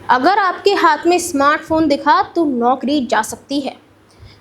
अगर आपके हाथ में स्मार्टफोन दिखा तो नौकरी जा सकती है,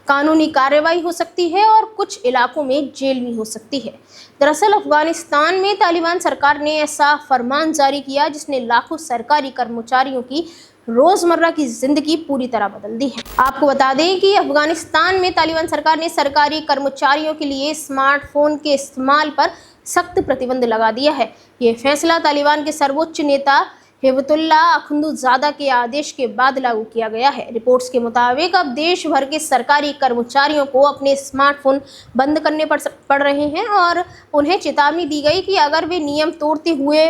कानूनी कार्रवाई हो सकती है और कुछ इलाकों में जेल भी हो सकती है। दरअसल अफगानिस्तान में तालिबान सरकार ने ऐसा फरमान जारी किया जिसने लाखों सरकारी कर्मचारियों की रोजमर्रा की जिंदगी पूरी तरह बदल दी है। आपको बता दें कि अफगानिस्तान में तालिबान सरकार ने सरकारी कर्मचारियों के लिए स्मार्टफोन के इस्तेमाल पर सख्त प्रतिबंध लगा दिया है। ये फैसला तालिबान के सर्वोच्च नेता हिबतुल्लाह अखुंदजादा के आदेश के बाद लागू किया गया है। रिपोर्ट्स के मुताबिक अब देश भर के सरकारी कर्मचारियों को अपने स्मार्टफोन बंद करने पड़ रहे हैं और उन्हें चेतावनी दी गई कि अगर वे नियम तोड़ते हुए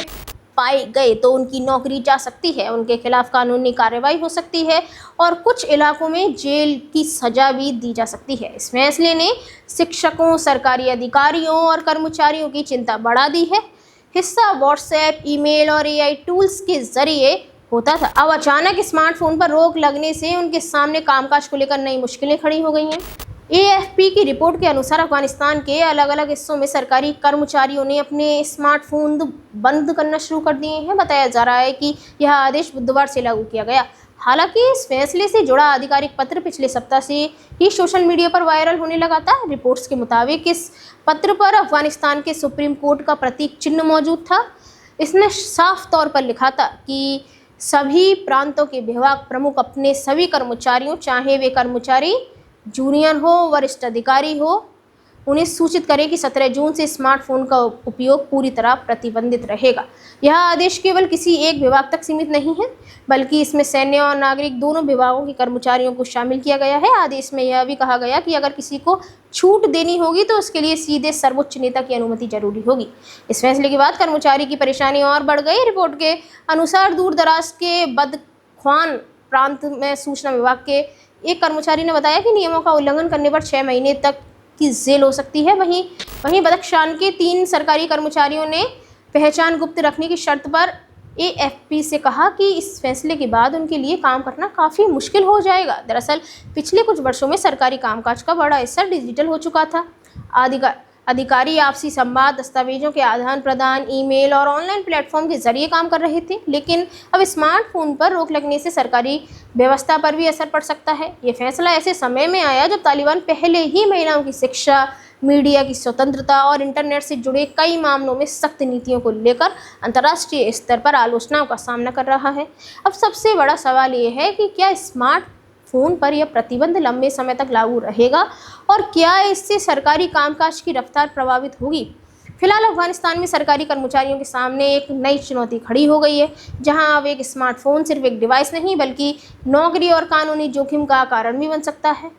पाए गए तो उनकी नौकरी जा सकती है, उनके खिलाफ कानूनी कार्रवाई हो सकती है और कुछ इलाकों में जेल की सजा भी दी जा सकती है। इस फैसले ने शिक्षकों, सरकारी अधिकारियों और कर्मचारियों की चिंता बढ़ा दी है। हिस्सा व्हाट्सएप, ईमेल और एआई टूल्स के जरिए होता था। अब अचानक स्मार्टफोन पर रोक लगने से उनके सामने कामकाज को लेकर नई मुश्किलें खड़ी हो गई हैं। एएफपी की रिपोर्ट के अनुसार अफगानिस्तान के अलग अलग हिस्सों में सरकारी कर्मचारियों ने अपने स्मार्टफोन बंद करना शुरू कर दिए हैं। बताया जा रहा है कि यह आदेश बुधवार से लागू किया गया। हालांकि इस फैसले से जुड़ा आधिकारिक पत्र पिछले सप्ताह से ही सोशल मीडिया पर वायरल होने लगा था। रिपोर्ट्स के मुताबिक इस पत्र पर अफगानिस्तान के सुप्रीम कोर्ट का प्रतीक चिन्ह मौजूद था। इसने साफ तौर पर लिखा था कि सभी प्रांतों के विभाग प्रमुख अपने सभी कर्मचारियों, चाहे वे कर्मचारी जूनियर हो, वरिष्ठ अधिकारी हो, उन्हें सूचित करें कि 17 जून से स्मार्टफोन का उपयोग पूरी तरह प्रतिबंधित रहेगा। यह आदेश केवल किसी एक विभाग तक सीमित नहीं है, बल्कि इसमें सैन्य और नागरिक दोनों विभागों के कर्मचारियों को शामिल किया गया है। आदेश में यह भी कहा गया कि अगर किसी को छूट देनी होगी तो उसके लिए सीधे सर्वोच्च नेता की अनुमति जरूरी होगी। इस फैसले के बाद कर्मचारी की परेशानी और बढ़ गई। रिपोर्ट के अनुसार दूर दराज के बदख्वान प्रांत में सूचना विभाग के एक कर्मचारी ने बताया कि नियमों का उल्लंघन करने पर 6 महीने तक की जेल हो सकती है। वहीं बदख्शान के 3 सरकारी कर्मचारियों ने पहचान गुप्त रखने की शर्त पर एएफपी से कहा कि इस फैसले के बाद उनके लिए काम करना काफ़ी मुश्किल हो जाएगा। दरअसल पिछले कुछ वर्षों में सरकारी कामकाज का बड़ा हिस्सा डिजिटल हो चुका था। अधिकारी आपसी संवाद, दस्तावेजों के आदान प्रदान, ईमेल और ऑनलाइन प्लेटफॉर्म के जरिए काम कर रहे थे, लेकिन अब स्मार्टफोन पर रोक लगने से सरकारी व्यवस्था पर भी असर पड़ सकता है। ये फैसला ऐसे समय में आया जब तालिबान पहले ही महिलाओं की शिक्षा, मीडिया की स्वतंत्रता और इंटरनेट से जुड़े कई मामलों में सख्त नीतियों को लेकर अंतर्राष्ट्रीय स्तर पर आलोचनाओं का सामना कर रहा है। अब सबसे बड़ा सवाल ये है कि क्या स्मार्टफोन पर यह प्रतिबंध लंबे समय तक लागू रहेगा और क्या इससे सरकारी कामकाज की रफ्तार प्रभावित होगी। फिलहाल अफगानिस्तान में सरकारी कर्मचारियों के सामने एक नई चुनौती खड़ी हो गई है, जहां अब एक स्मार्टफोन सिर्फ एक डिवाइस नहीं बल्कि नौकरी और कानूनी जोखिम का कारण भी बन सकता है।